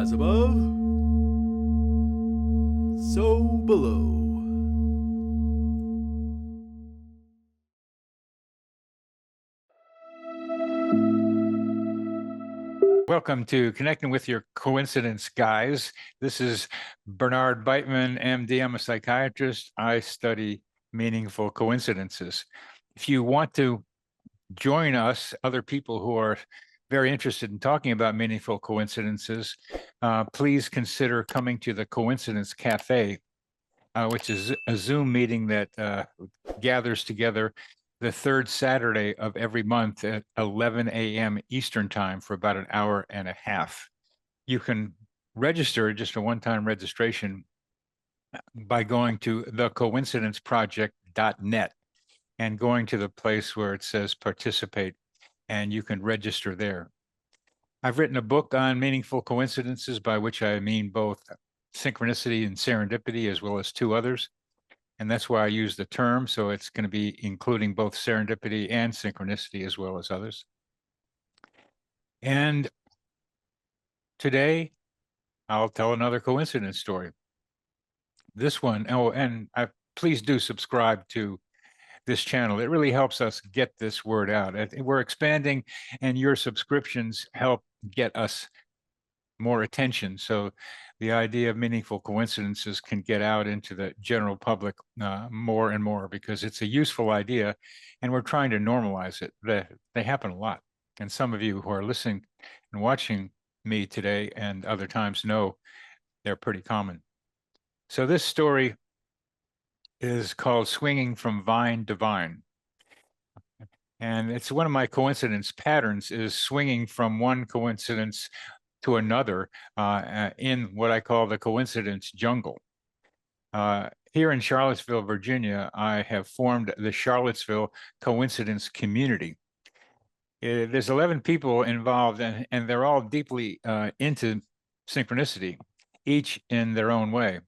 As above, so below. Welcome to Connecting with Your Coincidence, guys. This is Bernard Beitman, MD. I'm a psychiatrist. I study meaningful coincidences. If you want to join us, other people who are very interested in talking about meaningful coincidences, please consider coming to the Coincidence Cafe, which is a Zoom meeting that gathers together the third Saturday of every month at 11 a.m. Eastern Time for about an hour and a half. You can register, just a one-time registration, by going to thecoincidenceproject.net and going to the place where it says participate, and you can register there. I've written a book on meaningful coincidences, by which I mean both synchronicity and serendipity, as well as two others. And that's why I use the term. So it's going to be including both serendipity and synchronicity, as well as others. And today, I'll tell another coincidence story. This one, please do subscribe to this channel. It really helps us get this word out. We're expanding, and your subscriptions help get us more attention. So the idea of meaningful coincidences can get out into the general public more and more, because it's a useful idea, and we're trying to normalize it. They happen a lot. And some of you who are listening and watching me today and other times know they're pretty common. So this story is called Swinging from Vine to Vine. And it's one of my coincidence patterns, is swinging from one coincidence to another in what I call the coincidence jungle. Here in Charlottesville, Virginia, I have formed the Charlottesville Coincidence Community. There's 11 people involved, and they're all deeply into synchronicity, each in their own way.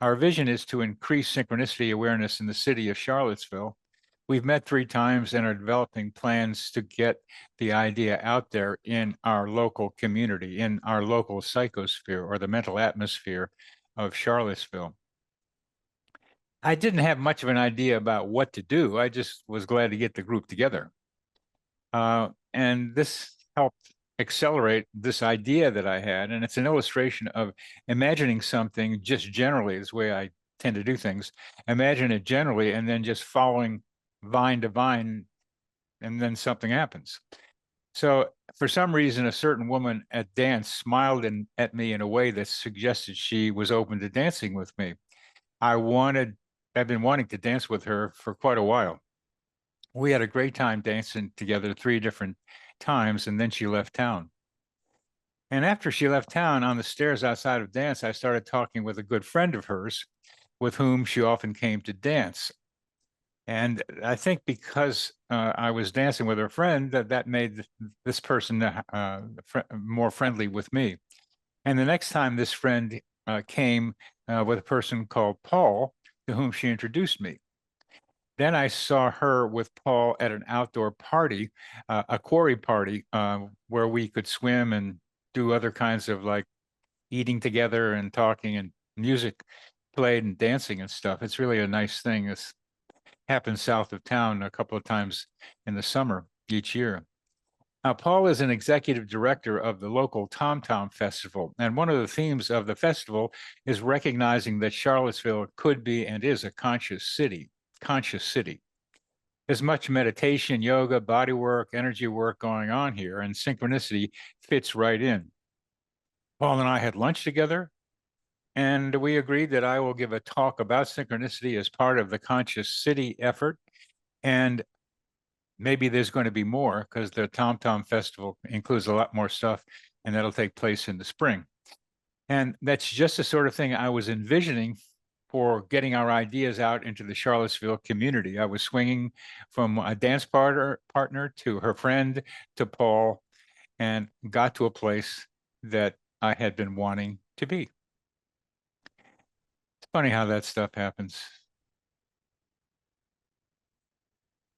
Our vision is to increase synchronicity awareness in the city of Charlottesville. We've met 3 times and are developing plans to get the idea out there in our local community, in our local psychosphere, or the mental atmosphere of Charlottesville. I didn't have much of an idea about what to do. I just was glad to get the group together. And this helped accelerate this idea that I had. And it's an illustration of imagining something just generally, is the way I tend to do things. Imagine it generally, and then just following vine to vine, and then something happens. So for some reason, a certain woman at dance smiled at me in a way that suggested she was open to dancing with me. I've been wanting to dance with her for quite a while. We had a great time dancing together 3 different times, and then she left town. And after she left town, on the stairs outside of dance, I started talking with a good friend of hers with whom she often came to dance. And I think because I was dancing with her friend, that made this person more friendly with me. And the next time, this friend came with a person called Paul, to whom she introduced me. Then I saw her with Paul at an outdoor party, a quarry party, where we could swim and do other kinds of, like, eating together and talking, and music played and dancing and stuff. It's really a nice thing. This happens south of town a couple of times in the summer each year. Now, Paul is an executive director of the local Tom Tom Festival, and one of the themes of the festival is recognizing that Charlottesville could be and is a conscious city. There's much meditation, yoga, body work, energy work going on here, and synchronicity fits right in. Paul and I had lunch together, and we agreed that I will give a talk about synchronicity as part of the Conscious City effort. And maybe there's going to be more, because the Tom Tom Festival includes a lot more stuff, and that'll take place in the spring. And that's just the sort of thing I was envisioning for getting our ideas out into the Charlottesville community. I was swinging from a dance partner to her friend to Paul, and got to a place that I had been wanting to be. It's funny how that stuff happens.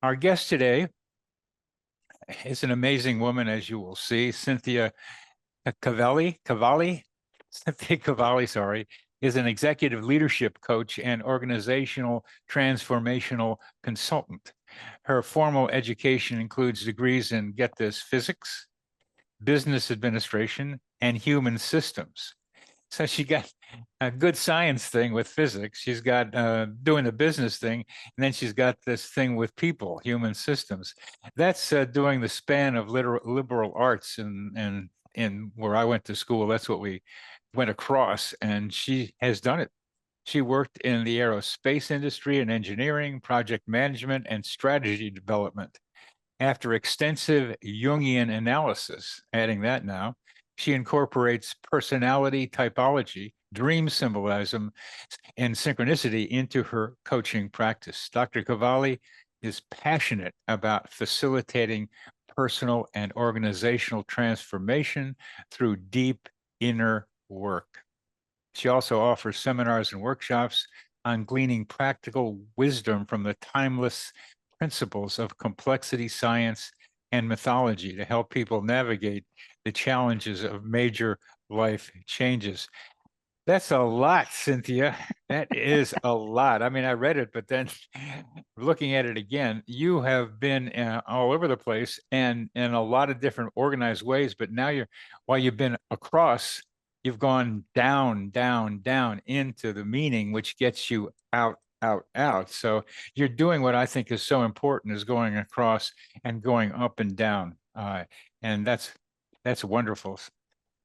Our guest today is an amazing woman, as you will see, Cynthia Cavalli. Cynthia Cavalli, sorry, is an executive leadership coach and organizational transformational consultant. Her formal education includes degrees in, get this, physics, business administration, and human systems. So she got a good science thing with physics. She's got doing the business thing, and then she's got this thing with people, human systems. That's doing the span of liberal arts, and in where I went to school, that's what we went across, and she has done it. She worked in the aerospace industry and engineering, project management, and strategy development. After extensive Jungian analysis, adding that now, she incorporates personality typology, dream symbolism, and synchronicity into her coaching practice. Dr. Cavalli is passionate about facilitating personal and organizational transformation through deep inner work. She also offers seminars and workshops on gleaning practical wisdom from the timeless principles of complexity science and mythology to help people navigate the challenges of major life changes. That's a lot, Cynthia. That is a lot. I mean, I read it, but then looking at it again, you have been all over the place and in a lot of different organized ways. But now while you've been across, you've gone down, down, down into the meaning, which gets you out, out, out. So you're doing what I think is so important, is going across and going up and down. And that's wonderful.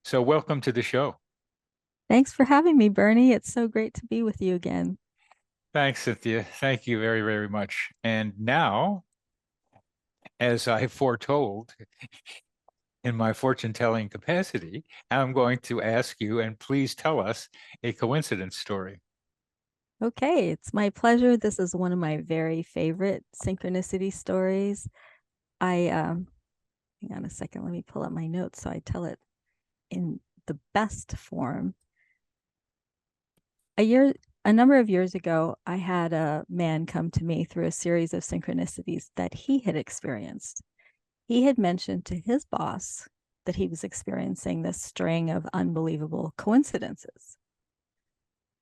So welcome to the show. Thanks for having me, Bernie. It's so great to be with you again. Thanks, Cynthia. Thank you very, very much. And now, as I foretold in my fortune telling capacity, I'm going to ask you, and please tell us a coincidence story. Okay, it's my pleasure. This is one of my very favorite synchronicity stories. Hang on a second, let me pull up my notes so I tell it in the best form. A number of years ago, I had a man come to me through a series of synchronicities that he had experienced. He had mentioned to his boss that he was experiencing this string of unbelievable coincidences.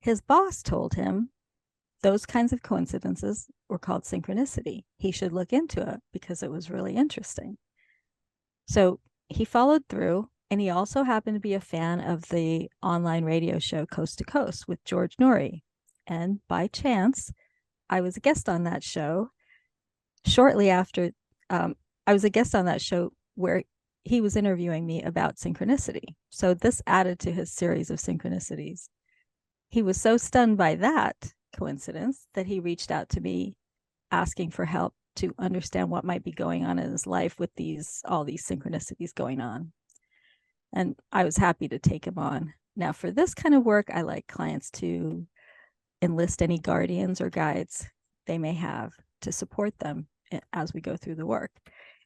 His boss told him those kinds of coincidences were called synchronicity. He should look into it because it was really interesting. So he followed through, and he also happened to be a fan of the online radio show Coast to Coast with George Noory. And by chance, I was a guest on that show shortly after. I was a guest on that show where he was interviewing me about synchronicity. So this added to his series of synchronicities. He was so stunned by that coincidence that he reached out to me asking for help to understand what might be going on in his life with all these synchronicities going on. And I was happy to take him on. Now, for this kind of work, I like clients to enlist any guardians or guides they may have to support them as we go through the work.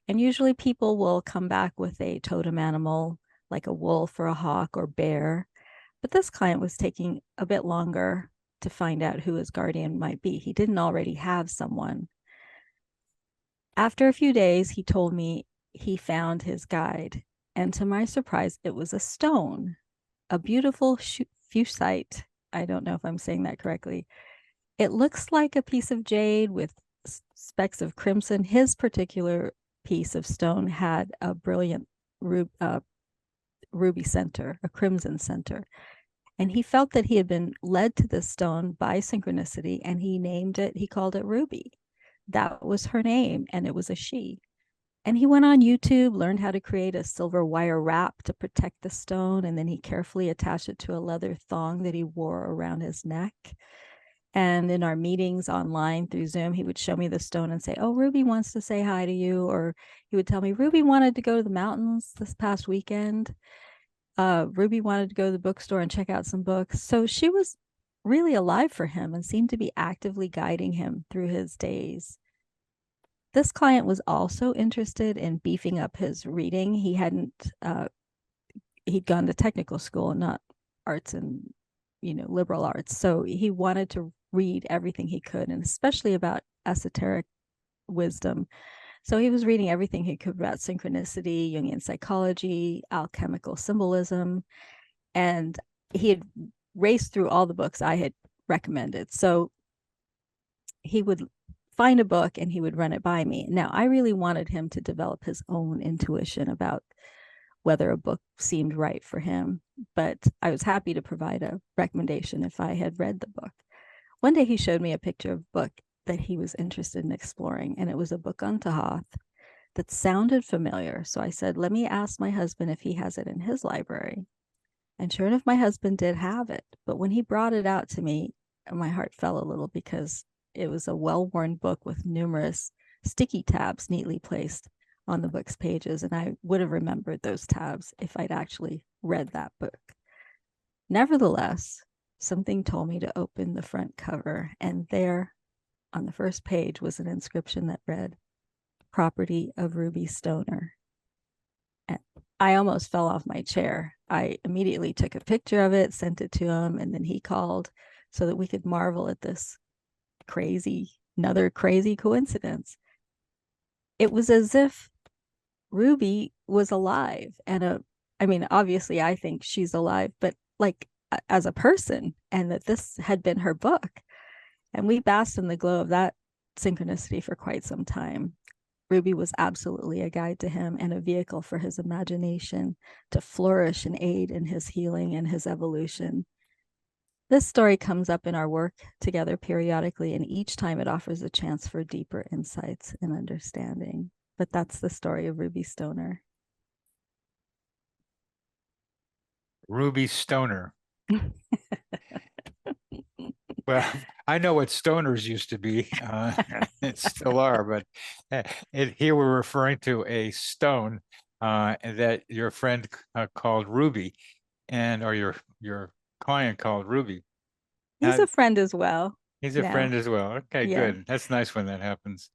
And usually people will come back with a totem animal, like a wolf or a hawk or bear. But this client was taking a bit longer to find out who his guardian might be. He didn't already have someone. After a few days, he told me he found his guide. And to my surprise, it was a stone, a beautiful fuchsite. I don't know if I'm saying that correctly. It looks like a piece of jade with specks of crimson. His particular piece of stone had a brilliant ruby center, a crimson center. And he felt that he had been led to this stone by synchronicity, and he called it Ruby. That was her name, and it was a she. And he went on YouTube, learned how to create a silver wire wrap to protect the stone, and then he carefully attached it to a leather thong that he wore around his neck. And in our meetings online through Zoom, he would show me the stone and say, "Oh, Ruby wants to say hi to you." Or he would tell me, "Ruby wanted to go to the mountains this past weekend. Ruby wanted to go to the bookstore and check out some books." So she was really alive for him and seemed to be actively guiding him through his days. This client was also interested in beefing up his reading. He'd gone to technical school, not arts and, liberal arts. So he wanted to read everything he could, and especially about esoteric wisdom. So he was reading everything he could about synchronicity, Jungian psychology, alchemical symbolism. And he had raced through all the books I had recommended. So he would find a book and he would run it by me. Now, I really wanted him to develop his own intuition about whether a book seemed right for him, but I was happy to provide a recommendation if I had read the book. One day he showed me a picture of a book that he was interested in exploring, and it was a book on Thoth that sounded familiar. So I said, let me ask my husband if he has it in his library. And sure enough, my husband did have it. But when he brought it out to me, my heart fell a little because it was a well-worn book with numerous sticky tabs neatly placed on the book's pages. And I would have remembered those tabs if I'd actually read that book. Nevertheless, something told me to open the front cover. And there on the first page was an inscription that read, "Property of Ruby Stoner." And I almost fell off my chair. I immediately took a picture of it, sent it to him, and then he called so that we could marvel at this another crazy coincidence. It was as if Ruby was alive, and I mean, obviously I think she's alive, but like as a person, and that this had been her book. And we basked in the glow of that synchronicity for quite some time. Ruby was absolutely a guide to him and a vehicle for his imagination to flourish and aid in his healing and his evolution. This story comes up in our work together periodically, and each time it offers a chance for deeper insights and understanding. But that's the story of Ruby Stoner. Ruby Stoner. Well, I know what stoners used to be. It still are, but here we're referring to a stone that your friend called Ruby, or your client called Ruby. He's a friend as well. He's a friend as well. Okay, Yeah. good. That's nice when that happens.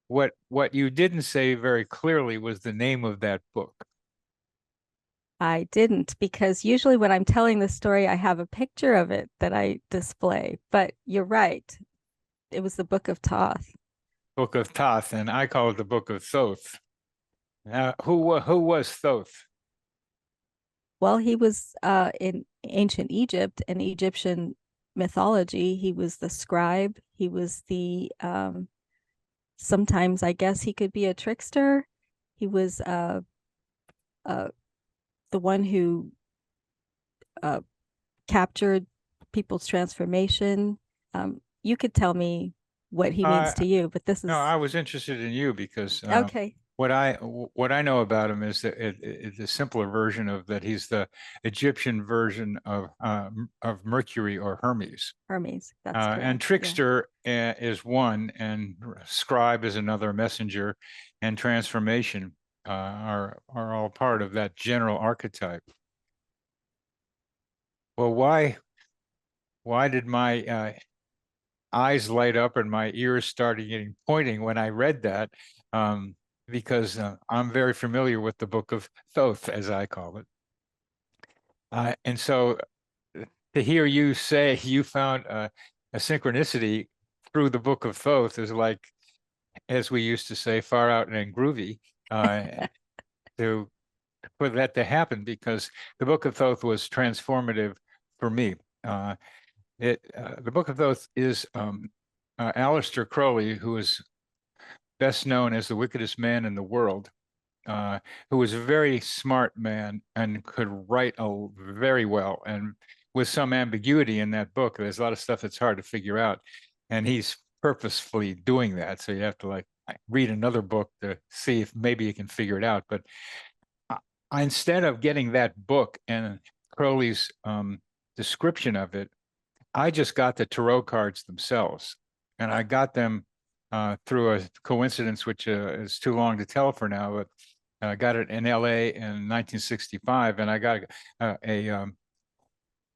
What you didn't say very clearly was the name of that book. I didn't, because usually when I'm telling the story, I have a picture of it that I display. But you're right. It was the Book of Thoth. Book of Thoth, and I call it the Book of Thoth. Who was Thoth? Well, he was in ancient Egypt and Egyptian mythology. He was the scribe. He was the sometimes I guess he could be a trickster. He was the one who captured people's transformation. You could tell me what he means to you, but this is no. I was interested in you because okay. What I know about him is that it's a simpler version of that. He's the Egyptian version of Mercury or Hermes. Hermes, that's correct. And trickster is one, and scribe is another, messenger, and transformation are all part of that general archetype. Well, why did my eyes light up and my ears started getting pointing when I read that? Because I'm very familiar with the Book of Thoth, as I call it. And so to hear you say you found a synchronicity through the Book of Thoth is like, as we used to say, far out and groovy for that to happen, because the Book of Thoth was transformative for me. The Book of Thoth is Aleister Crowley, who is best known as the wickedest man in the world, who was a very smart man and could write very well, and with some ambiguity in that book. There's a lot of stuff that's hard to figure out, and he's purposefully doing that. So you have to like read another book to see if maybe you can figure it out. But instead of getting that book and Crowley's description of it, I just got the tarot cards themselves, and I got them through a coincidence, which is too long to tell for now, but I got it in LA in 1965, and I got a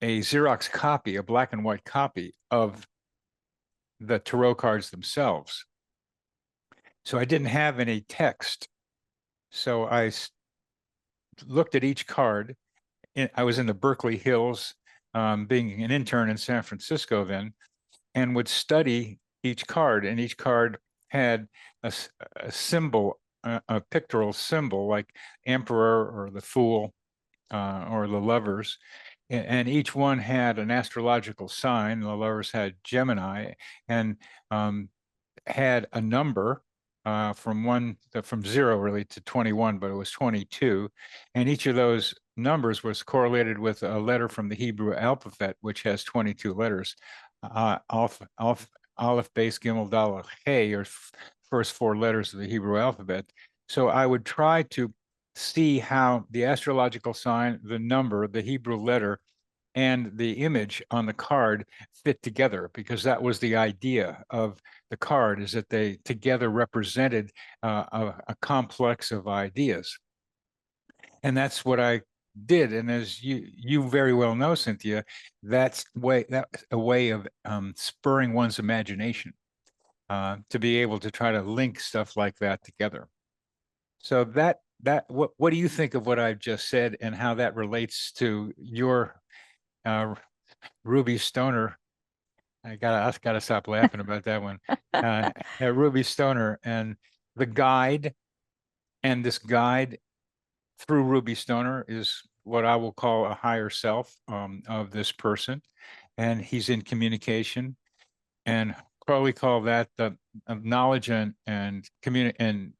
Xerox copy, a black and white copy of the tarot cards themselves. So I didn't have any text. So I looked at each card. I was in the Berkeley Hills, being an intern in San Francisco then, and would study each card, and each card had a symbol, a pictorial symbol, like emperor or the fool, or the lovers, and each one had an astrological sign. The lovers had Gemini, and had a number from 0 really to 21, but it was 22, and each of those numbers was correlated with a letter from the Hebrew alphabet, which has 22 letters. Aleph, Base, Gimel, Dalet, Hey are first 4 letters of the Hebrew alphabet. So I would try to see how the astrological sign, the number, the Hebrew letter, and the image on the card fit together, because that was the idea of the card, is that they together represented a complex of ideas. And that's what I did. And as you very well know, Cynthia, that's a way of spurring one's imagination to be able to try to link stuff like that together. So what do you think of what I've just said, and how that relates to your Ruby Stoner? I gotta stop laughing about that one. Ruby Stoner and the guide, and this guide through Ruby Stoner is what I will call a higher self of this person, and he's in communication, and probably call that the knowledge and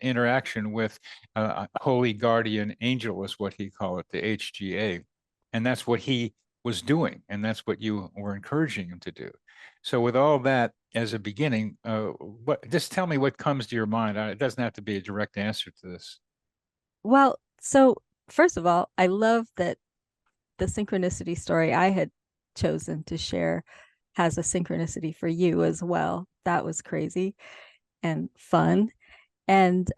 interaction with a holy guardian angel, is what he called it, the HGA, and that's what he was doing, and that's what you were encouraging him to do. So with all that as a beginning, just tell me what comes to your mind. It doesn't have to be a direct answer to this. Well, so first of all, I love that the synchronicity story I had chosen to share has a synchronicity for you as well. That was crazy and fun. And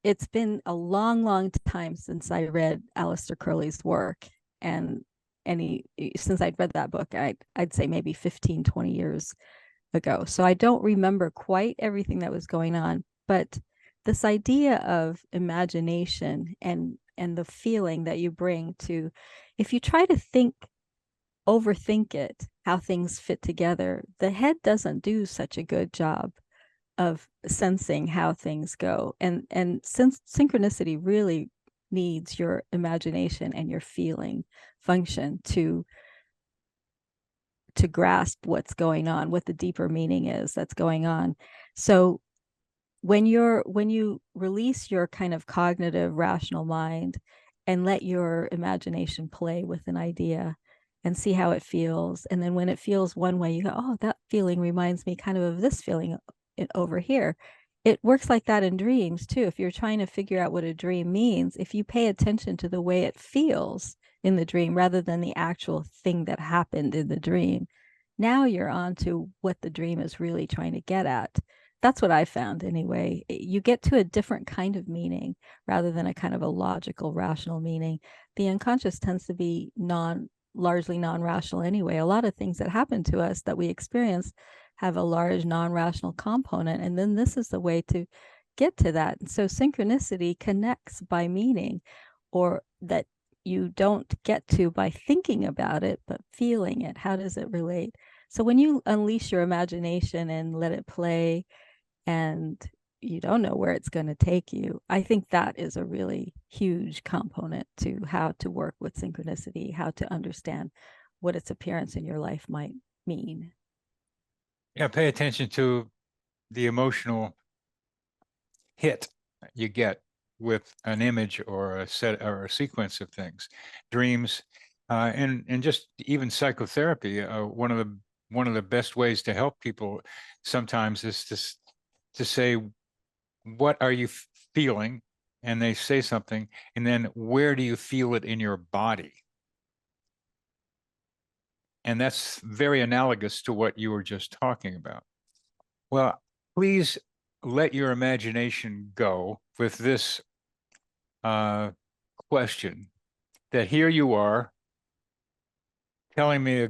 it's been a long, long time since I read Aleister Crowley's work. And since I'd read that book, I'd say maybe 15, 20 years ago. So I don't remember quite everything that was going on. But this idea of imagination and the feeling that you bring to, if you try to overthink it, how things fit together, the head doesn't do such a good job of sensing how things go. And since synchronicity really needs your imagination and your feeling function to grasp what's going on, what the deeper meaning is that's going on. So when you release your kind of cognitive rational mind and let your imagination play with an idea and see how it feels, and then when it feels one way, you go, oh, that feeling reminds me kind of this feeling over here. It works like that in dreams too. If you're trying to figure out what a dream means, if you pay attention to the way it feels in the dream rather than the actual thing that happened in the dream, now you're on to what the dream is really trying to get at. That's what I found anyway. You get to a different kind of meaning rather than a kind of a logical, rational meaning. The unconscious tends to be largely non-rational anyway. A lot of things that happen to us that we experience have a large non-rational component, and then this is the way to get to that. And so synchronicity connects by meaning, or that you don't get to by thinking about it, but feeling it. How does it relate? So when you unleash your imagination and let it play, and you don't know where it's going to take you, I think that is a really huge component to how to work with synchronicity, how to understand what its appearance in your life might mean. Yeah, pay attention to the emotional hit you get with an image or a set or a sequence of things, dreams, and just even psychotherapy. One of the best ways to help people sometimes is to say, what are you feeling? And they say something, and then where do you feel it in your body? And that's very analogous to what you were just talking about. Well, please let your imagination go with this question, that here you are telling me a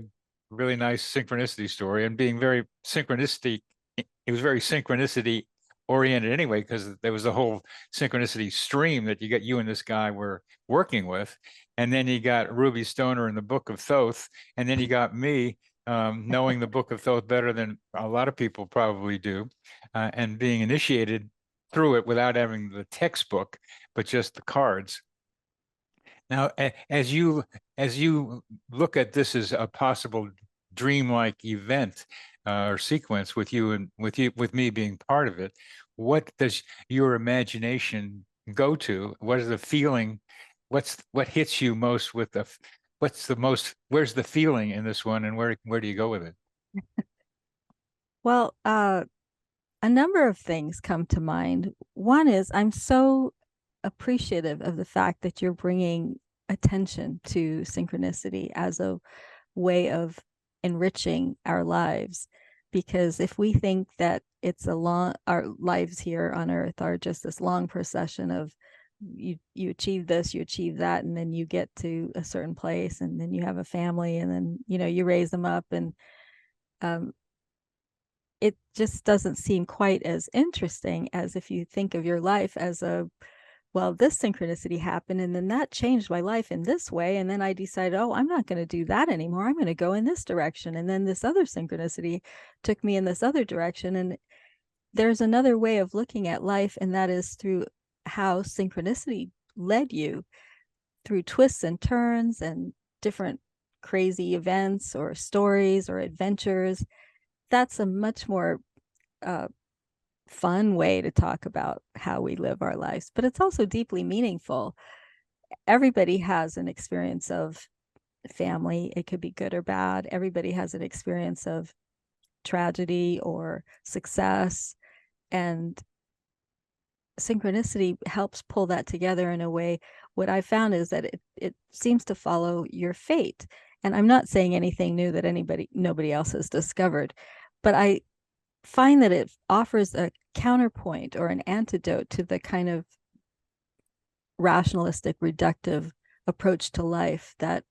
really nice synchronicity story and being very synchronicity. It was very synchronicity oriented anyway, because there was the whole synchronicity stream that you and this guy were working with. And then you got Ruby Stoner in the Book of Thoth. And then you got me knowing the Book of Thoth better than a lot of people probably do, and being initiated through it without having the textbook, but just the cards. Now, as you look at this as a possible dreamlike event or sequence with you and with me being part of it, what does your imagination go to? What is the feeling? What hits you most with where's the feeling in this one, and where do you go with it? Well, a number of things come to mind. One is I'm so appreciative of the fact that you're bringing attention to synchronicity as a way of enriching our lives. Because if we think that our lives here on earth are just this long procession of you achieve this, you achieve that, and then you get to a certain place, and then you have a family, and then you raise them up, and um, it just doesn't seem quite as interesting as if you think of your life as well, this synchronicity happened, and then that changed my life in this way. And then I decided, oh, I'm not going to do that anymore. I'm going to go in this direction. And then this other synchronicity took me in this other direction. And there's another way of looking at life, and that is through how synchronicity led you through twists and turns and different crazy events or stories or adventures. That's a much more fun way to talk about how we live our lives, but it's also deeply meaningful. Everybody has an experience of family. It could be good or bad. Everybody has an experience of tragedy or success, and synchronicity helps pull that together in a way. What I found is that it seems to follow your fate. And I'm not saying anything new that nobody else has discovered, but I find that it offers a counterpoint or an antidote to the kind of rationalistic, reductive approach to life that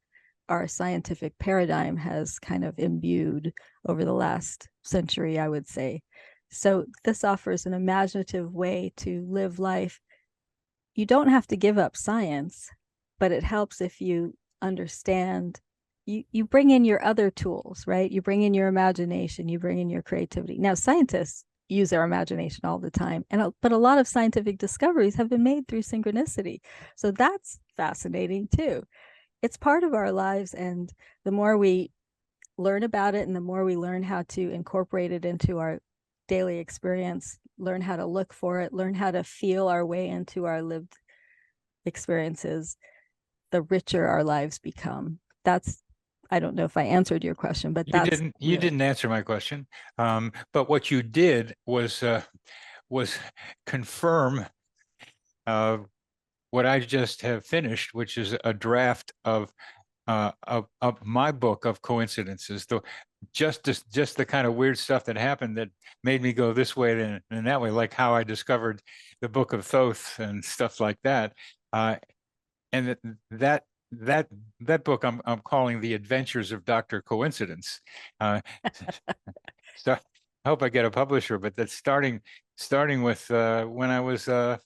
our scientific paradigm has kind of imbued over the last century, I would say. So this offers an imaginative way to live life. You don't have to give up science, but it helps if you understand. You bring in your other tools, right? You bring in your imagination, you bring in your creativity. Now, scientists use their imagination all the time, but a lot of scientific discoveries have been made through synchronicity. So that's fascinating too. It's part of our lives, and the more we learn about it and the more we learn how to incorporate it into our daily experience, learn how to look for it, learn how to feel our way into our lived experiences, the richer our lives become. I don't know if I answered your question, but You didn't answer my question. But what you did was confirm what I just have finished, which is a draft of my book of coincidences. Just the kind of weird stuff that happened that made me go this way and that way, like how I discovered the Book of Thoth and stuff like that. And that book I'm calling The Adventures of Dr. Coincidence. So I hope I get a publisher, but that's starting with when I was 8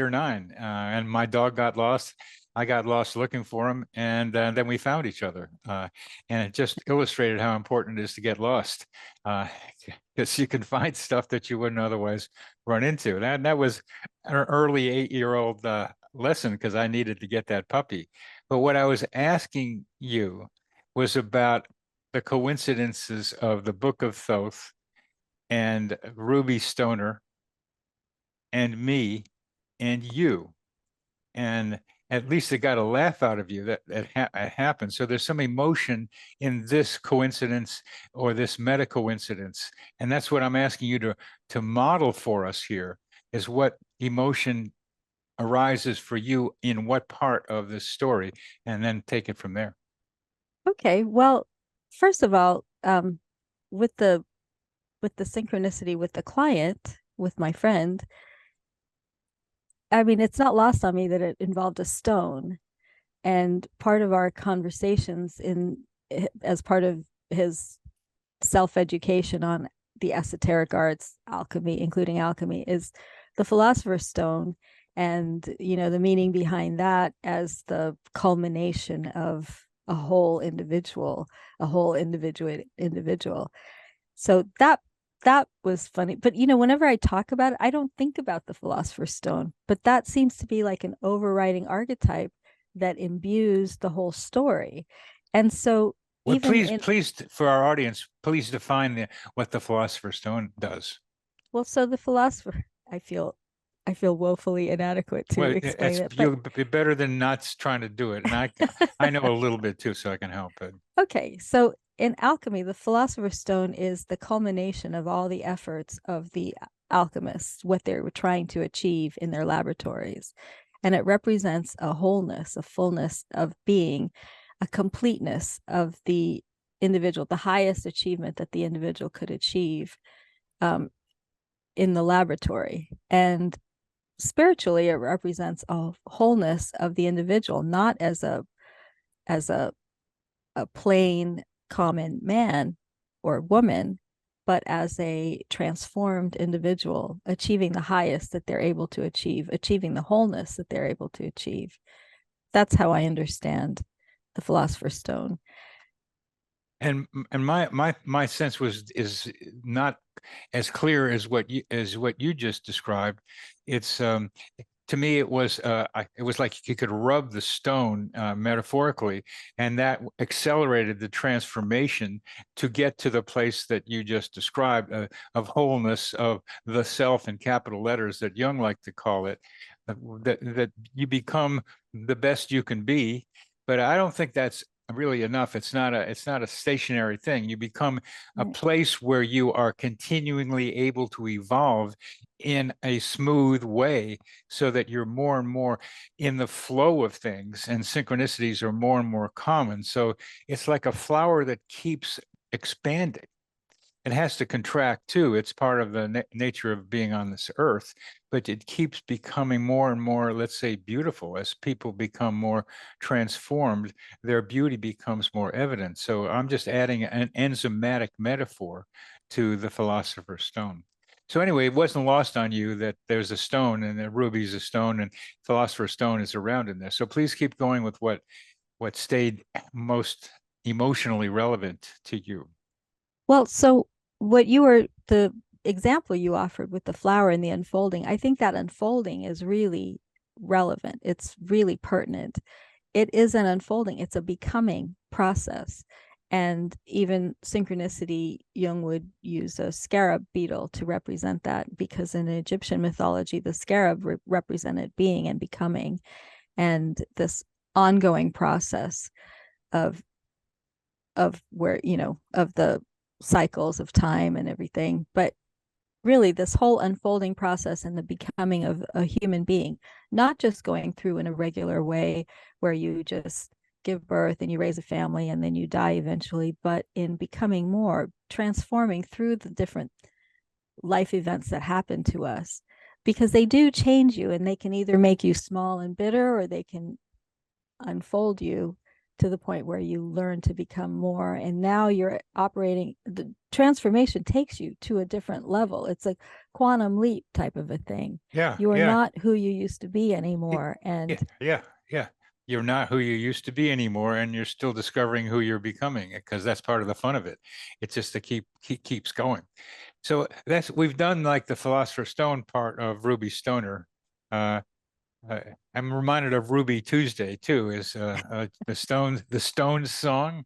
or 9, and my dog got lost. I got lost looking for him, and then we found each other. And it just illustrated how important it is to get lost, because you can find stuff that you wouldn't otherwise run into. That was an early 8-year-old lesson, because I needed to get that puppy. But what I was asking you was about the coincidences of the Book of Thoth and Ruby Stoner and me and you. And at least it got a laugh out of you that it happened. So there's some emotion in this coincidence or this meta coincidence. And that's what I'm asking you to model for us here, is what emotion arises for you in what part of this story, and then take it from there. Okay. Well, first of all, with the synchronicity with the client, with my friend, I mean, it's not lost on me that it involved a stone. And part of our conversations as part of his self-education on the esoteric arts, alchemy, including alchemy, is the Philosopher's Stone, and the meaning behind that as the culmination of a whole individual. So that was funny. But whenever I talk about it, I don't think about the Philosopher's Stone, but that seems to be like an overriding archetype that imbues the whole story. And so Well, even please, for our audience, please define what the Philosopher's Stone does. well, so the philosopher, I feel woefully inadequate to Well, explain it, you'll be better than not trying to do it. And I know a little bit too, so I can help it. okay, so in alchemy, the Philosopher's Stone is the culmination of all the efforts of the alchemists, what they were trying to achieve in their laboratories. And it represents a wholeness, a fullness of being, a completeness of the individual, the highest achievement that the individual could achieve in the laboratory. And spiritually, it represents a wholeness of the individual, not as a plain common man or woman, but as a transformed individual, achieving the highest that they're able to achieve, achieving the wholeness that they're able to achieve. That's how I understand the Philosopher's Stone. And my sense is not as clear as what you just described. It's to me, it was like you could rub the stone metaphorically, and that accelerated the transformation to get to the place that you just described of wholeness of the self in capital letters that Jung liked to call it, that you become the best you can be. But I don't think that's really enough. It's not a stationary thing. You become a place where you are continually able to evolve in a smooth way so that you're more and more in the flow of things, and synchronicities are more and more common. So it's like a flower that keeps expanding. It has to contract too. It's part of the nature of being on this earth, but it keeps becoming more and more, let's say, beautiful. As people become more transformed, their beauty becomes more evident. So I'm just adding an enzymatic metaphor to the Philosopher's Stone. So anyway, it wasn't lost on you that there's a stone, and the ruby's a stone, and Philosopher's Stone is around in there. So please keep going with what stayed most emotionally relevant to you. Well, so the example you offered with the flower and the unfolding, I think that unfolding is really relevant. It's really pertinent. It is an unfolding, it's a becoming process. And even synchronicity, Jung would use a scarab beetle to represent that, because in Egyptian mythology, the scarab represented being and becoming, and this ongoing process of where, of the cycles of time and everything. But really, this whole unfolding process and the becoming of a human being, not just going through in a regular way where you just give birth and you raise a family and then you die eventually, but in becoming more, transforming through the different life events that happen to us, because they do change you, and they can either make you small and bitter, or they can unfold you to the point where you learn to become more. And now you're operating, the transformation takes you to a different level. It's a quantum leap type of a thing. Yeah. You are not who you used to be anymore. And yeah. You're not who you used to be anymore, and you're still discovering who you're becoming, because that's part of the fun of it. It's just to keeps going. So we've done like the Philosopher's Stone part of Ruby Stoner. I'm reminded of Ruby Tuesday too, is the Stones song.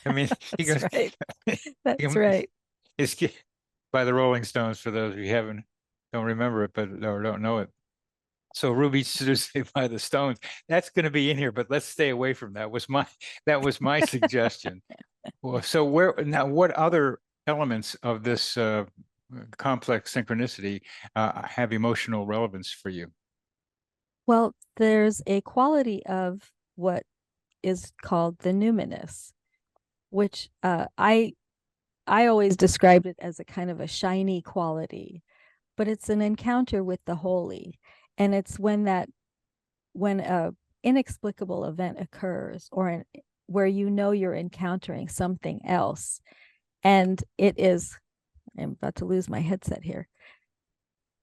I mean, he goes, right. That's right. It's by the Rolling Stones, for those of you who don't remember it, but or don't know it. So Ruby Tuesday by the Stones, that's going to be in here, but let's stay away from that. That was my suggestion. Well, so what other elements of this complex synchronicity have emotional relevance for you? Well, there's a quality of what is called the numinous, which I always described it as a kind of a shiny quality, but it's an encounter with the holy. And it's when a inexplicable event occurs, or where you're encountering something else, and I'm about to lose my headset here,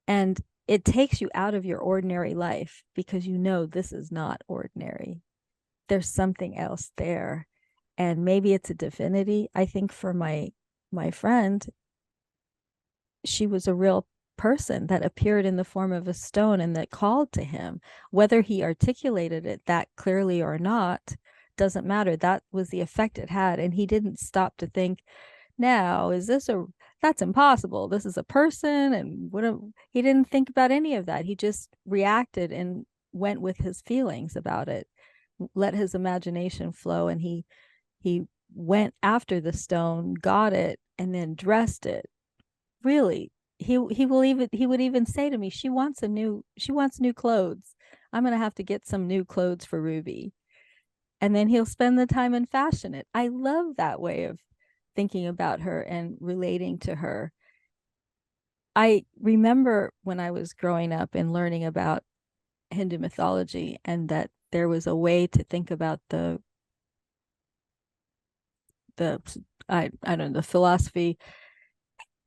and it takes you out of your ordinary life, because this is not ordinary. There's something else there, and maybe it's a divinity. I think for my friend, she was a real person that appeared in the form of a stone and that called to him. Whether he articulated it that clearly or not doesn't matter. That was the effect it had. And he didn't stop to think, now, that's impossible. This is a person. And he didn't think about any of that. He just reacted and went with his feelings about it, let his imagination flow. And he went after the stone, got it, and then dressed it. Really, he would even say to me, she wants new clothes. I'm going to have to get some new clothes for Ruby. And then he'll spend the time and fashion it. I love that way of thinking about her and relating to her. I remember when I was growing up and learning about Hindu mythology, and that there was a way to think about the I don't know, the philosophy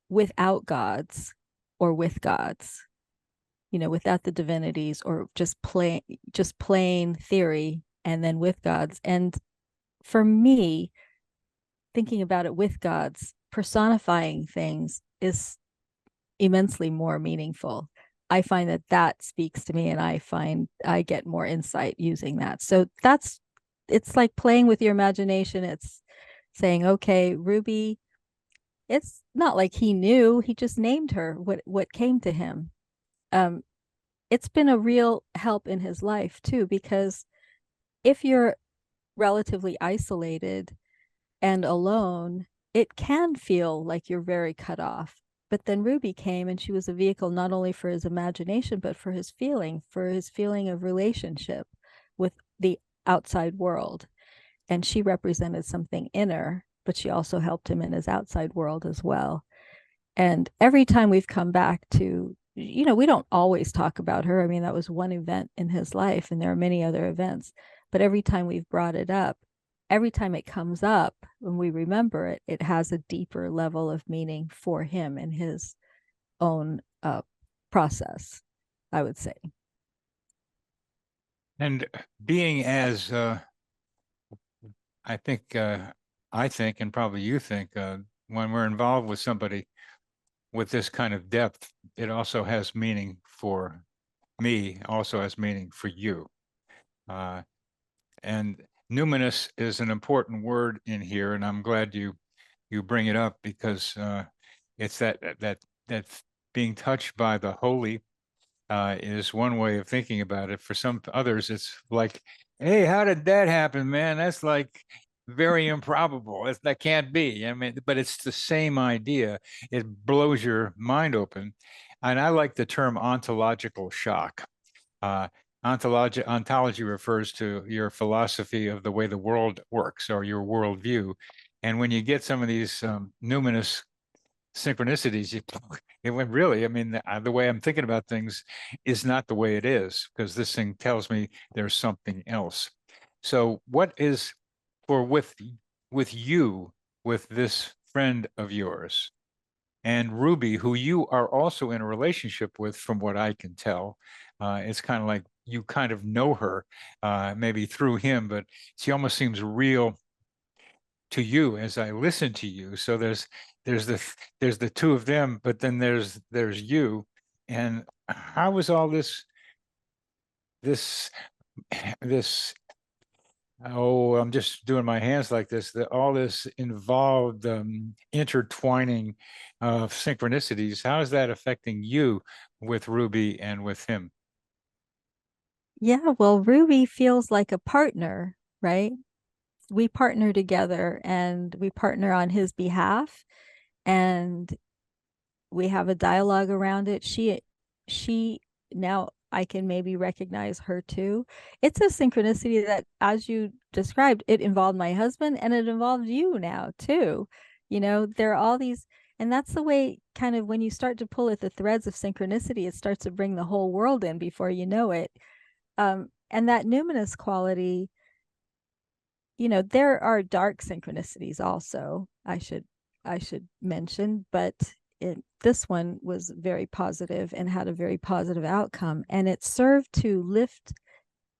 without gods or with gods, without the divinities, or just plain theory, and then with gods. And for me, thinking about it with gods, personifying things is immensely more meaningful. I find that speaks to me, and I find I get more insight using that. So it's like playing with your imagination. It's saying, okay, Ruby, it's not like he knew, he just named her what came to him. It's been a real help in his life too, because if you're relatively isolated and alone, it can feel like you're very cut off. But then Ruby came, and she was a vehicle not only for his imagination, but for his feeling of relationship with the outside world. And she represented something inner, but she also helped him in his outside world as well. And every time we've come back to, we don't always talk about her. I mean, that was one event in his life, and there are many other events. But every time we've brought it up, every time it comes up, when we remember it, it has a deeper level of meaning for him in his own process, I would say. And being as I think, and probably you think, when we're involved with somebody with this kind of depth, it also has meaning for me, also has meaning for you. And numinous is an important word in here, and I'm glad you bring it up, because it's that being touched by the holy is one way of thinking about it. For some others, it's like, hey, how did that happen, man? That's like very improbable. That can't be. I mean, but it's the same idea. It blows your mind open. And I like the term ontological shock. Ontology refers to your philosophy of the way the world works, or your worldview. And when you get some of these numinous synchronicities, it went really, I mean, the way I'm thinking about things is not the way it is, because this thing tells me there's something else. So what is with you, with this friend of yours, and Ruby, who you are also in a relationship with, from what I can tell, it's kind of like you kind of know her, maybe through him, but she almost seems real to you as I listen to you. So there's the two of them, but then there's you. And how was all this oh, I'm just doing my hands like this, all this involved intertwining of synchronicities, how is that affecting you with Ruby and with him? Yeah, well, Ruby feels like a partner, right? We partner together, and we partner on his behalf, and we have a dialogue around it. She now, I can maybe recognize her too. It's a synchronicity that, as you described, it involved my husband, and it involved you now too. There are all these, and that's the way, kind of, when you start to pull at the threads of synchronicity, it starts to bring the whole world in before you know it. And that numinous quality, there are dark synchronicities also, I should mention, but this one was very positive and had a very positive outcome, and it served to lift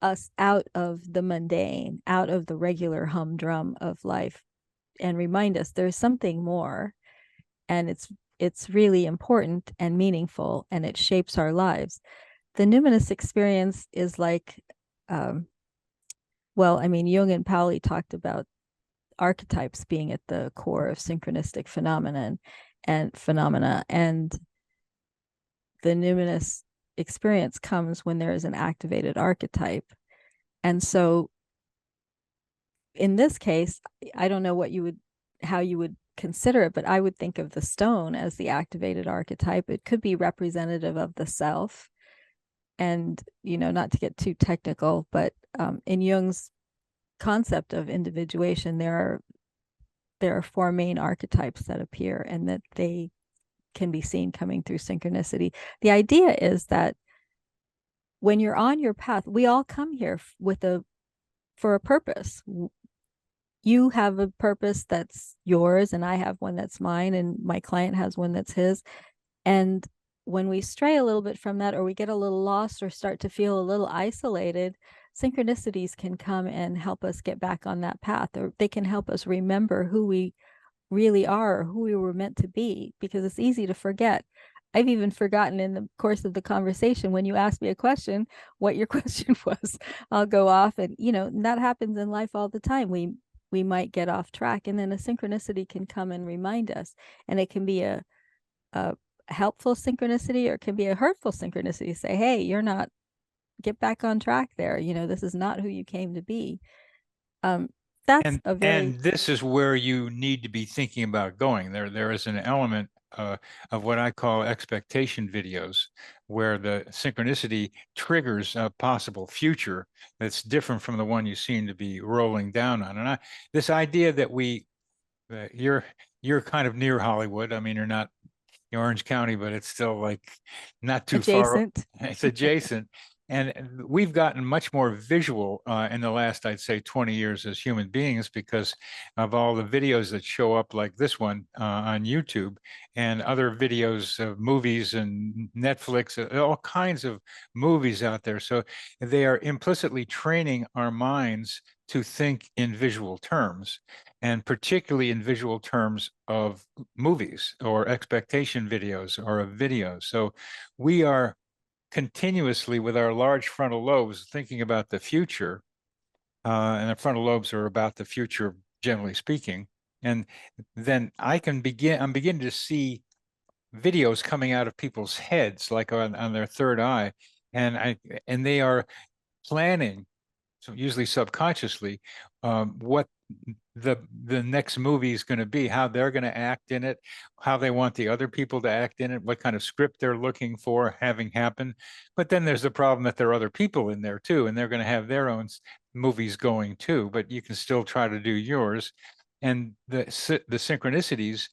us out of the mundane, out of the regular humdrum of life, and remind us there's something more. And it's it's really important and meaningful, and it shapes our lives. The numinous experience is like, well, I mean, Jung and Pauli talked about archetypes being at the core of synchronistic phenomena, and the numinous experience comes when there is an activated archetype. And so in this case, I don't know how you would consider it, but I would think of the stone as the activated archetype. It could be representative of the self. And, not to get too technical, but in Jung's concept of individuation, there are 4 main archetypes that appear, and that they can be seen coming through synchronicity. The idea is that when you're on your path, we all come here for a purpose. You have a purpose that's yours, and I have one that's mine, and my client has one that's his. And when we stray a little bit from that, or we get a little lost, or start to feel a little isolated, synchronicities can come and help us get back on that path, or they can help us remember who we really are, or who we were meant to be, because it's easy to forget. I've even forgotten in the course of the conversation, when you ask me a question, what your question was. I'll go off, and that happens in life all the time. We might get off track, and then a synchronicity can come and remind us, and it can be a helpful synchronicity, or it can be a hurtful synchronicity. Say, hey, get back on track there. This is not who you came to be. That's and this is where you need to be thinking about going. There is an element of what I call expectation videos, where the synchronicity triggers a possible future that's different from the one you seem to be rolling down on. And this idea that you're kind of near Hollywood. I mean, you're not Orange County, but it's still like not too adjacent. far. It's adjacent. And we've gotten much more visual in the last, I'd say, 20 years as human beings, because of all the videos that show up like this one on YouTube, and other videos of movies and Netflix, all kinds of movies out there. So they are implicitly training our minds to think in visual terms, and particularly in visual terms of movies or expectation videos or of videos. So we are continuously, with our large frontal lobes, thinking about the future, and the frontal lobes are about the future, generally speaking. And then I'm beginning to see videos coming out of people's heads, like on their third eye, and they are planning, so usually subconsciously, what the next movie is going to be, how they're going to act in it, how they want the other people to act in it, what kind of script they're looking for having happen. But then there's the problem that there are other people in there too, and they're going to have their own movies going too, but you can still try to do yours. And the synchronicities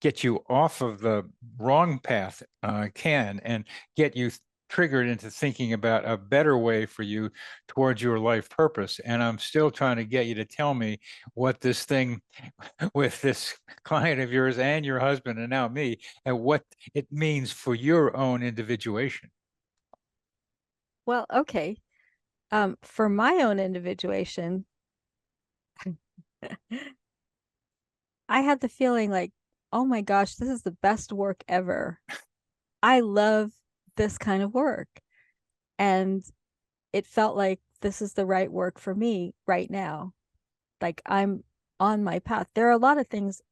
get you off of the wrong path, and get you triggered into thinking about a better way for you towards your life purpose. And I'm still trying to get you to tell me what this thing with this client of yours and your husband and now me, and what it means for your own individuation. Well, okay. For my own individuation, I had the feeling like, oh my gosh, this is the best work ever. I love this kind of work. And it felt like this is the right work for me right now. Like, I'm on my path. There are a lot of things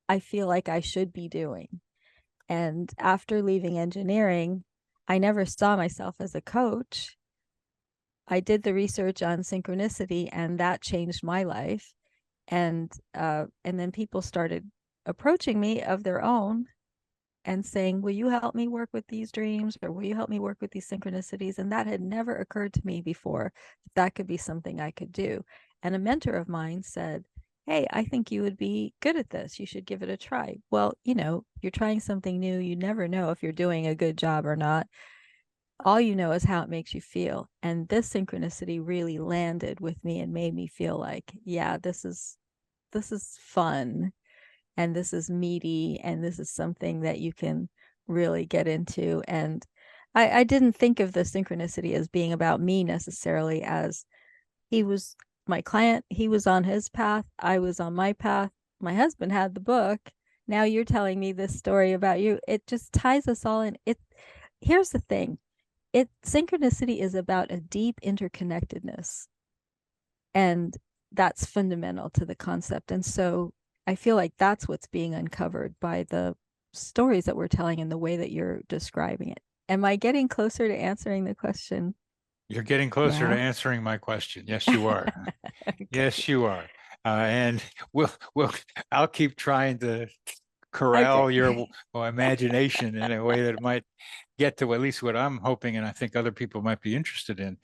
I feel like I should be doing. And after leaving engineering, I never saw myself as a coach. I did the research on synchronicity, and that changed my life. And then people started approaching me of their own and saying, will you help me work with these dreams, or will you help me work with these synchronicities? And that had never occurred to me before, that could be something I could do. And a mentor of mine said, hey, I think you would be good at this. You should give it a try. Well, you're trying something new. You never know if you're doing a good job or not. All you know is how it makes you feel. And this synchronicity really landed with me and made me feel like, yeah, this is fun, and this is meaty, and this is something that you can really get into. And I didn't think of the synchronicity as being about me necessarily, as he was my client, he was on his path, I was on my path. My husband had the book, now you're telling me this story about you. It just ties us all in. Here's the thing. Synchronicity is about a deep interconnectedness. And that's fundamental to the concept. And so I feel like that's what's being uncovered by the stories that we're telling and the way that you're describing it. Am I getting closer to answering the question? You're getting closer to Yeah. answering my question. Yes, you are. Okay. Yes, you are. And I'll keep trying to corral Okay. your imagination in a way that it might get to at least what I'm hoping, and I think other people might be interested in.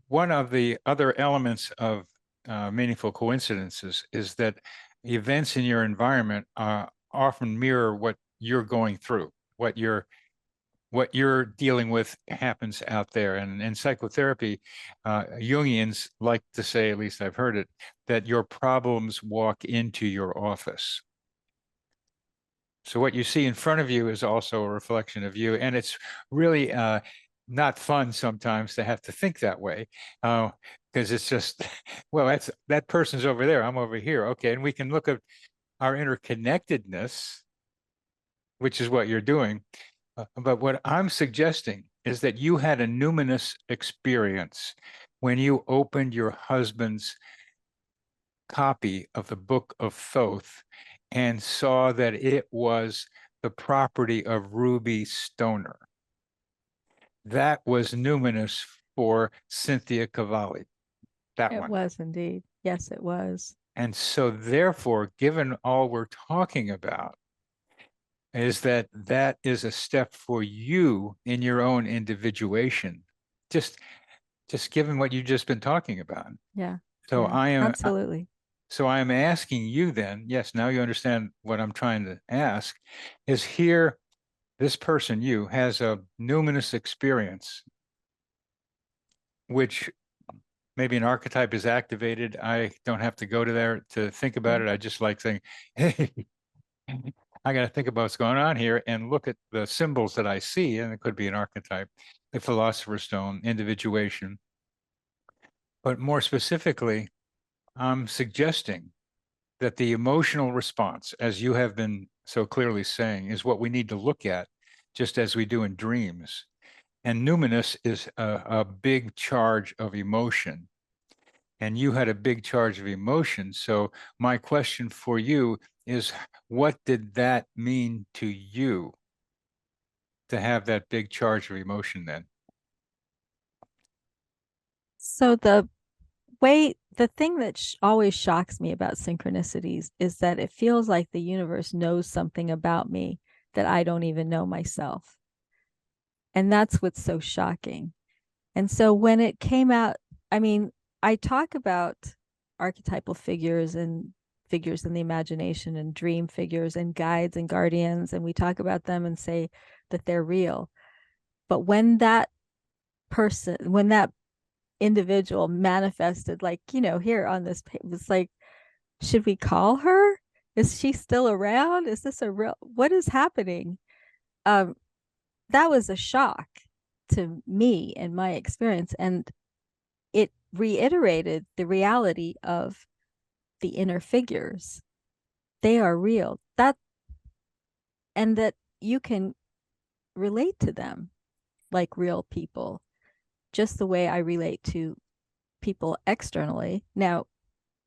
One of the other elements of meaningful coincidences is that events in your environment often mirror what you're going through, what you're dealing with happens out there. And in psychotherapy, Jungians like to say, at least I've heard it, that your problems walk into your office. So what you see in front of you is also a reflection of you. And it's really not fun sometimes to have to think that way, because it's just, well, that person's over there, I'm over here. Okay, and we can look at our interconnectedness, which is what you're doing. But what I'm suggesting is that you had a numinous experience when you opened your husband's copy of the Book of Thoth and saw that it was the property of Ruby Stoner. That was numinous for Cynthia Cavalli, that It one. was indeed. Yes, it was. And so therefore, given all we're talking about, is that is a step for you in your own individuation, just given what you've just been talking about. Yeah. So Yeah. Absolutely. So I am asking you then, yes, now you understand what I'm trying to ask, is here, this person, you, has a numinous experience, which maybe an archetype is activated. I don't have to go to there to think about it. I just like saying, hey, I got to think about what's going on here and look at the symbols that I see. And it could be an archetype, the Philosopher's Stone, individuation. But more specifically, I'm suggesting that the emotional response, as you have been so clearly saying, is what we need to look at, just as we do in dreams. And numinous is a big charge of emotion. And you had a big charge of emotion. So my question for you is, what did that mean to you to have that big charge of emotion then? So the thing that always shocks me about synchronicities is that it feels like the universe knows something about me that I don't even know myself. And that's what's so shocking. And so when it came out, I mean, I talk about archetypal figures and figures in the imagination and dream figures and guides and guardians, and we talk about them and say that they're real. But when that individual manifested, like, here on this page, it's like, should we call her? Is she still around? Is this what is happening? That was a shock to me and my experience. And it reiterated the reality of the inner figures. They are real. And that you can relate to them like real people, just the way I relate to people externally. Now,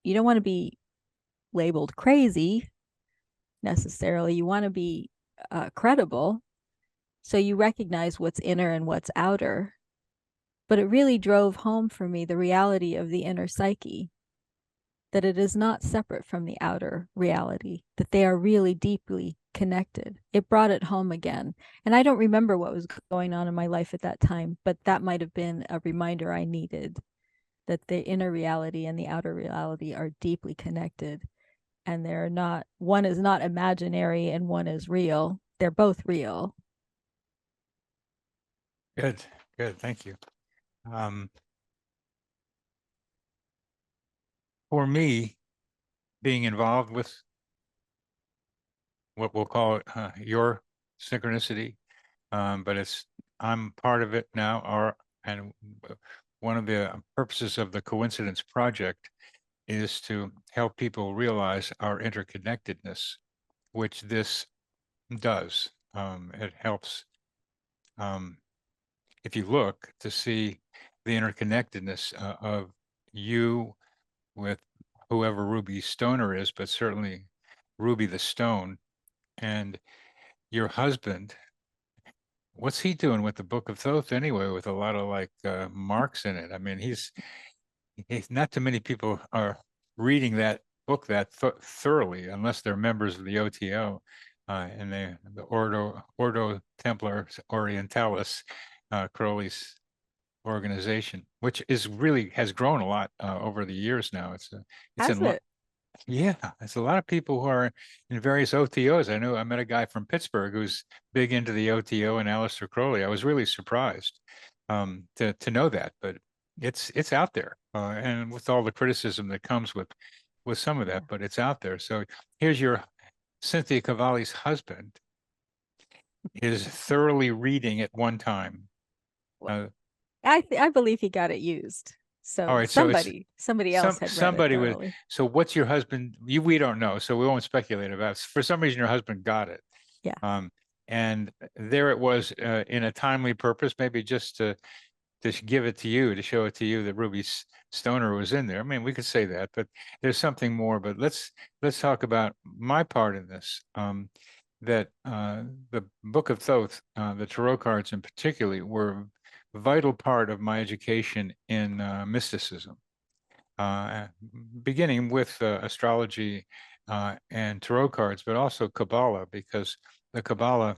you don't want to be labeled crazy necessarily. You want to be credible. So you recognize what's inner and what's outer. But it really drove home for me the reality of the inner psyche, that it is not separate from the outer reality, that they are really deeply connected. It brought it home again. And I don't remember what was going on in my life at that time, but that might have been a reminder I needed, that the inner reality and the outer reality are deeply connected. And they're not, one is not imaginary and one is real. They're both real. Good, good, thank you. For me, being involved with what we'll call your synchronicity, but I'm part of it now. And one of the purposes of the Coincidence Project is to help people realize our interconnectedness. which this does. It helps, if you look, to see the interconnectedness of you with whoever Ruby Stoner is, but certainly Ruby the Stone, and your husband. What's he doing with the Book of Thoth anyway, with a lot of like marks in it? I mean, he's not too many people are reading that book that thoroughly, unless they're members of the OTO and the Ordo Templar Orientalis, Crowley's organization, which is really has grown a lot over the years now. It's Has in it? yeah, it's a lot of people who are in various OTOs. I met a guy from Pittsburgh who's big into the OTO and Aleister Crowley. I was really surprised to know that, but it's out there, and with all the criticism that comes with some of that, but it's out there. So here's your Cynthia Cavalli's husband is thoroughly reading at one time. I believe he got it used. So All right, so it's somebody else had read it somebody with. thoroughly. So what's your husband? We don't know, so we won't speculate about it. For some reason, your husband got it. Yeah. And there it was in a timely purpose, maybe just to give it to you, to show it to you that Ruby Stoner was in there. I mean, we could say that, but there's something more. But let's talk about my part in this. That the Book of Thoth, the tarot cards in particular, were a vital part of my education in mysticism, beginning with astrology and tarot cards, but also Kabbalah, because the Kabbalah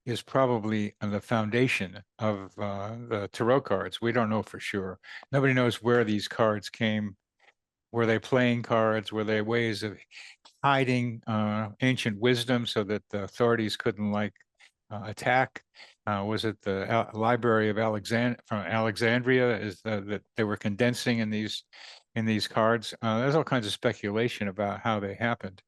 is probably the foundation of the tarot cards. We don't know for sure. Nobody knows where these cards came. Were they playing cards? Were they ways of hiding ancient wisdom so that the authorities couldn't attack? Was it the Library of Alexandria? Is that they were condensing in these cards? There's all kinds of speculation about how they happened,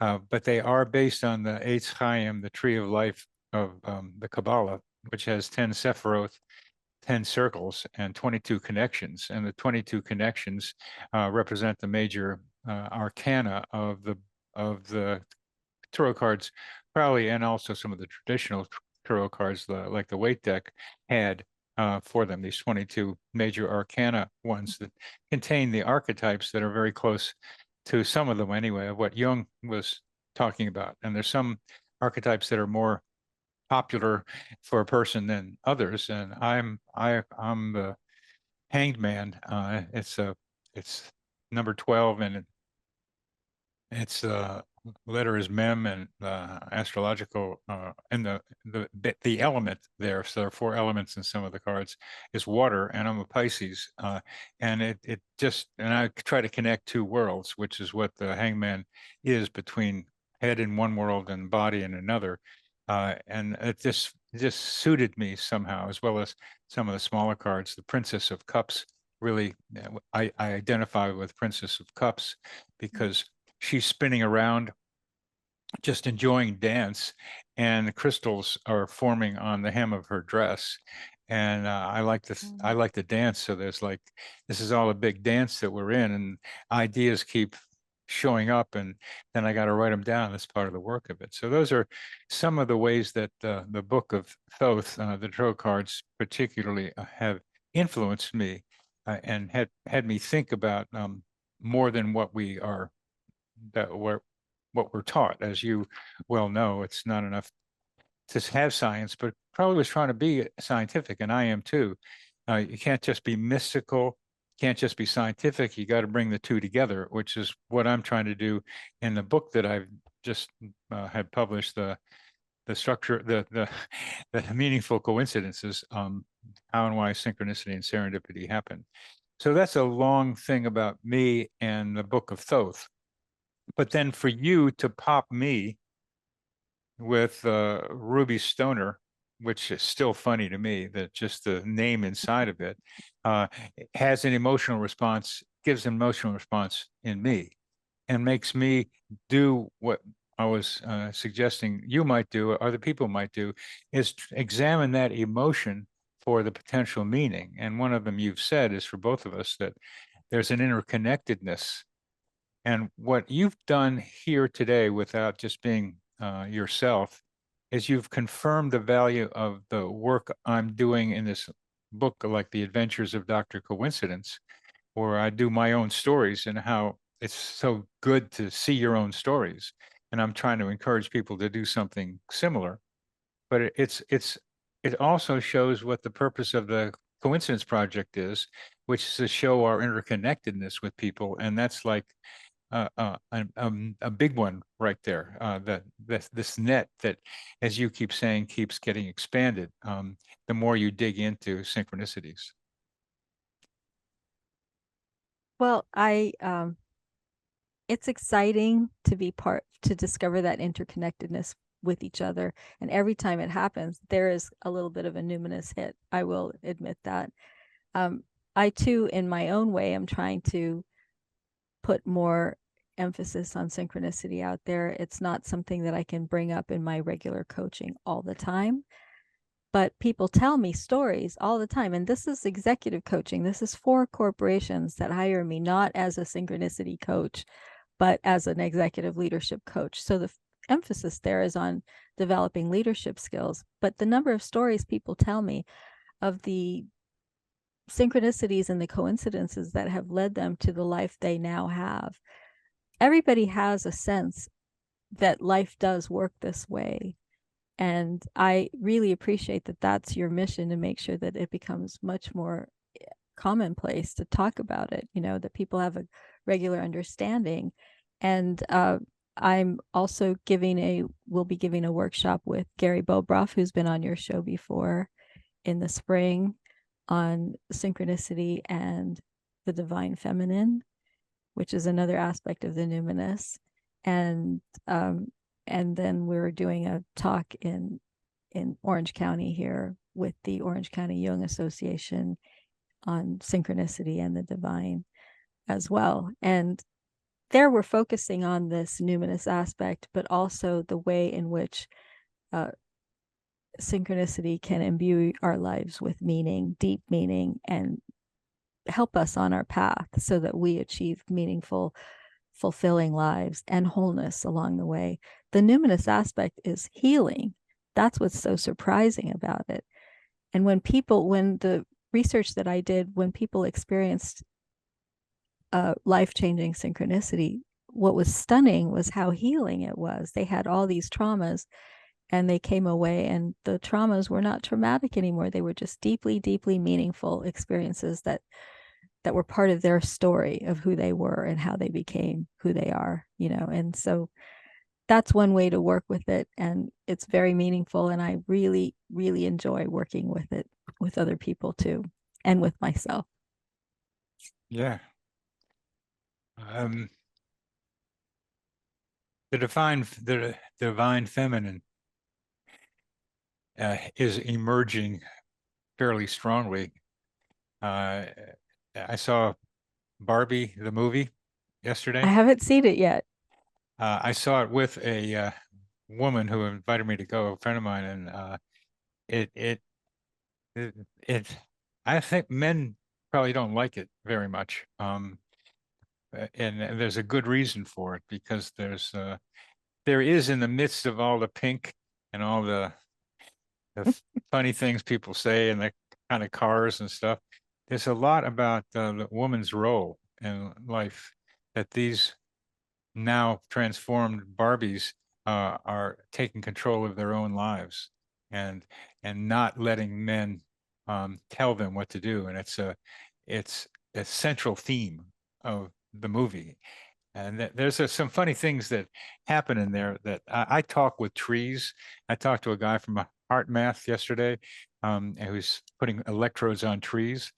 but they are based on the Eitz Chaim, the tree of life of the Kabbalah, which has 10 Sephiroth, 10 circles, and 22 connections. And the 22 connections represent the major arcana of the tarot cards, probably, and also some of the traditional tarot cards, like the Weight deck had for them. These 22 major arcana ones that contain the archetypes that are very close to some of them, anyway, of what Jung was talking about. And there's some archetypes that are more popular for a person than others, and I'm the Hanged Man. It's number 12, and its letter is Mem, and astrological and the element there. So there are 4 elements in some of the cards. Is water, and I'm a Pisces, and it just, and I try to connect 2 worlds, which is what the Hangman is, between head in one world and body in another. And it just suited me somehow, as well as some of the smaller cards. The Princess of Cups, really, I identify with Princess of Cups because she's spinning around, just enjoying dance, and the crystals are forming on the hem of her dress. And I like to dance. So there's this is all a big dance that we're in, and ideas keep showing up, and then I got to write them down. That's part of the work of it. So those are some of the ways that the Book of Thoth, the tarot cards particularly, have influenced me and had me think about more than what we're taught. As you well know, it's not enough to have science, but probably was trying to be scientific, and I am too. You can't just be mystical, can't just be scientific. You got to bring the 2 together, which is what I'm trying to do in the book that I've just had published, the structure, the meaningful coincidences, how and why synchronicity and serendipity happen. So that's a long thing about me and the Book of Thoth. But then for you to pop me with Ruby Stoner, which is still funny to me, that just the name inside of it has an emotional response, gives an emotional response in me, and makes me do what I was suggesting you might do, or other people might do, is examine that emotion for the potential meaning. And one of them you've said is, for both of us, that there's an interconnectedness And what you've done here today, without just being yourself, is you've confirmed the value of the work I'm doing in this book, like The Adventures of Dr. Coincidence, where I do my own stories, and how it's so good to see your own stories. And I'm trying to encourage people to do something similar. But it also shows what the purpose of the Coincidence Project is, which is to show our interconnectedness with people. And that's like a big one right there. This net that, as you keep saying, keeps getting expanded. The more you dig into synchronicities. Well, it's exciting to be to discover that interconnectedness with each other. And every time it happens, there is a little bit of a numinous hit. I will admit that. I too, in my own way, am trying to put more emphasis on synchronicity out there. It's not something that I can bring up in my regular coaching all the time, but people tell me stories all the time. And this is executive coaching. This is for corporations that hire me, not as a synchronicity coach, but as an executive leadership coach. So the emphasis there is on developing leadership skills. But the number of stories people tell me of the synchronicities and the coincidences that have led them to the life they now have. Everybody has a sense that life does work this way. And I really appreciate that that's your mission, to make sure that it becomes much more commonplace to talk about it, that people have a regular understanding. And I'm also will be giving a workshop with Gary Bobroff, who's been on your show before, in the spring, on synchronicity and the divine feminine, which is another aspect of the numinous. And then we're doing a talk in Orange County here with the Orange County Jung Association on synchronicity and the divine as well. And there we're focusing on this numinous aspect, but also the way in which synchronicity can imbue our lives with meaning, deep meaning, and help us on our path so that we achieve meaningful, fulfilling lives and wholeness along the way. The numinous aspect is healing. That's what's so surprising about it. And when the research that I did, when people experienced life-changing synchronicity, what was stunning was how healing it was. They had all these traumas, and they came away, and the traumas were not traumatic anymore. They were just deeply, deeply meaningful experiences that were part of their story of who they were and how they became who they are, And so that's one way to work with it. And it's very meaningful. And I really, really enjoy working with it with other people too, and with myself. Yeah. The divine feminine is emerging fairly strongly. I saw Barbie, the movie, yesterday. I haven't seen it yet. I saw it with a woman who invited me to go, a friend of mine, and I think men probably don't like it very much. And there's a good reason for it, because there is, in the midst of all the pink and all the funny things people say and the kind of cars and stuff, there's a lot about the woman's role in life, that these now transformed Barbies are taking control of their own lives, and not letting men tell them what to do. And it's a central theme of the movie. And there's some funny things that happen in there. That I talk with trees. I talked to a guy from Heart Math yesterday, who's putting electrodes on trees.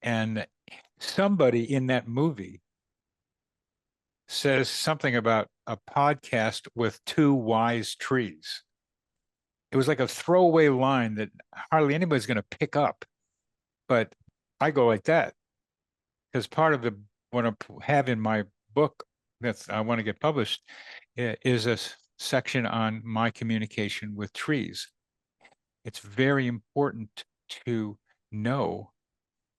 And somebody in that movie says something about a podcast with two wise trees. It was like a throwaway line that hardly anybody's going to pick up. But I go like that, because part of what I have in my book that I want to get published is a section on my communication with trees. It's very important to know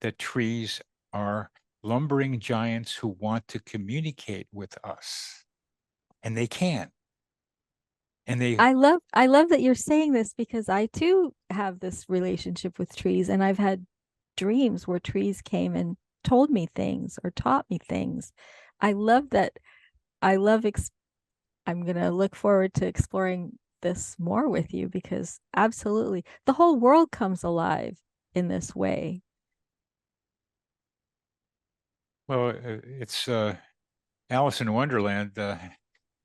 that trees are lumbering giants who want to communicate with us, and they can. And I love that you're saying this, because I too have this relationship with trees, and I've had dreams where trees came and told me things or taught me things. I love that. I'm going to look forward to exploring this more with you, because absolutely the whole world comes alive in this way. Well, it's Alice in Wonderland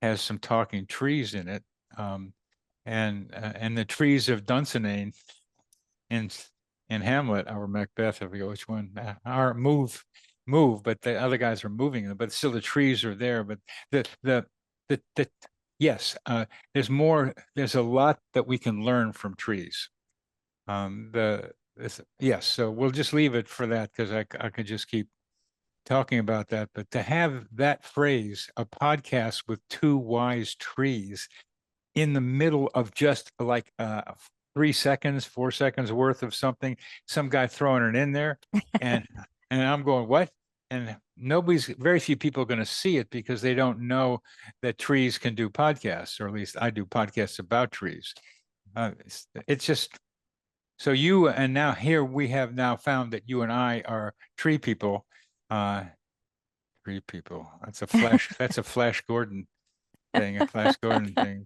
has some talking trees in it, and the trees of Dunsinane in Hamlet or Macbeth, I forget which one, are move, but the other guys are moving them, but still the trees are there. But the yes, there's more. There's a lot that we can learn from trees. Yes, so we'll just leave it for that, because I could just keep talking about that. But to have that phrase, a podcast with two wise trees, in the middle of just like 3 seconds, 4 seconds worth of something, some guy throwing it in there, and I'm going, what? And very few people are going to see it, because they don't know that trees can do podcasts, or at least I do podcasts about trees. It's just, so you, and now here we have now found that you and I are tree people. Tree people. That's a Flash Gordon thing, a Flash Gordon thing.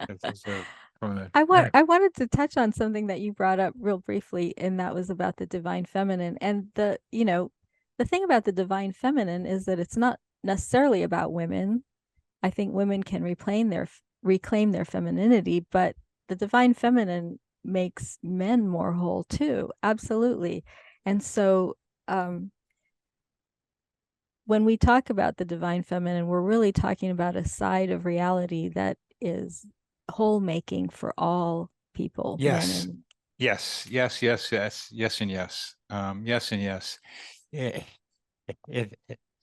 I wanted to touch on something that you brought up real briefly, and that was about the divine feminine. And the thing about the divine feminine is that it's not necessarily about women. I think women can reclaim their femininity, but the divine feminine makes men more whole too. Absolutely. And so when we talk about the divine feminine, we're really talking about a side of reality that is whole making for all people. Yes. Men and... Yes, and yes. Yes and yes.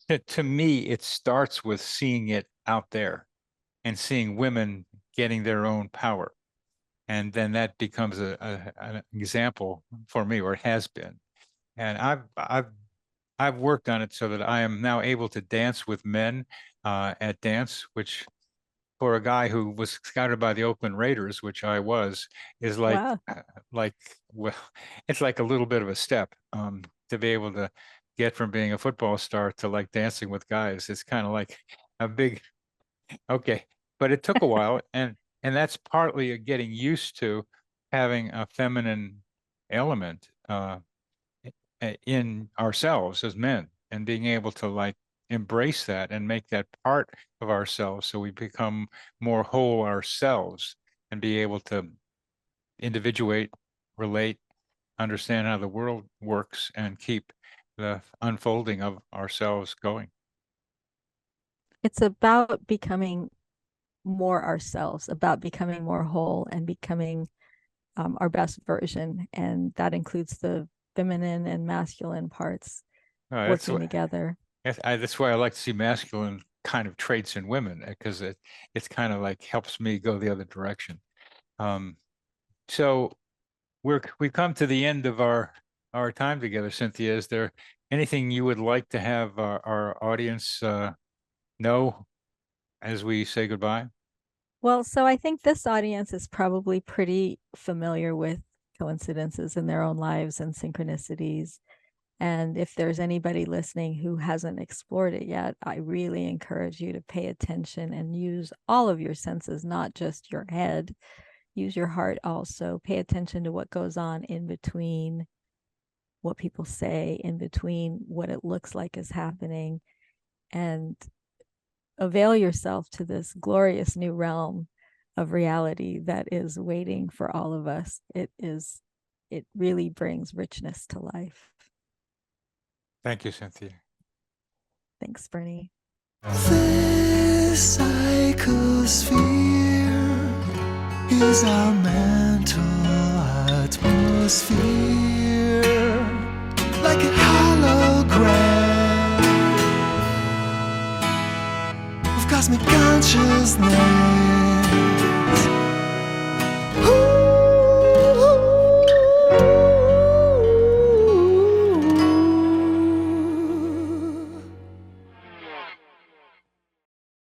To me, it starts with seeing it out there and seeing women getting their own power. And then that becomes an example for me, or it has been. And I've worked on it so that I am now able to dance with men at dance, which for a guy who was scouted by the Oakland Raiders, which I was, is like, Wow. Well, it's like a little bit of a step to be able to get from being a football star to like dancing with guys. It's kind of like a big, okay, but it took a while, and that's partly getting used to having a feminine element in ourselves as men, and being able to like embrace that and make that part of ourselves, so we become more whole ourselves, and be able to individuate, relate, understand how the world works, and keep the unfolding of ourselves going. It's about becoming more ourselves, about becoming more whole, and becoming our best version. And that includes the feminine and masculine parts working together. That's why I like to see masculine kind of traits in women, because it's kind of like helps me go the other direction. So we've come to the end of our time together, Cynthia. Is there anything you would like to have our audience know as we say goodbye? Well, so I think this audience is probably pretty familiar with coincidences in their own lives and synchronicities. And if there's anybody listening who hasn't explored it yet, I really encourage you to pay attention and use all of your senses, not just your head. Use your heart also. Pay attention to what goes on in between what people say, in between what it looks like is happening, and avail yourself to this glorious new realm of reality that is waiting for all of us. It really brings richness to life. Thank you, Cynthia. Thanks, Bernie. This psychosphere is our mental atmosphere, like a hologram of cosmic consciousness.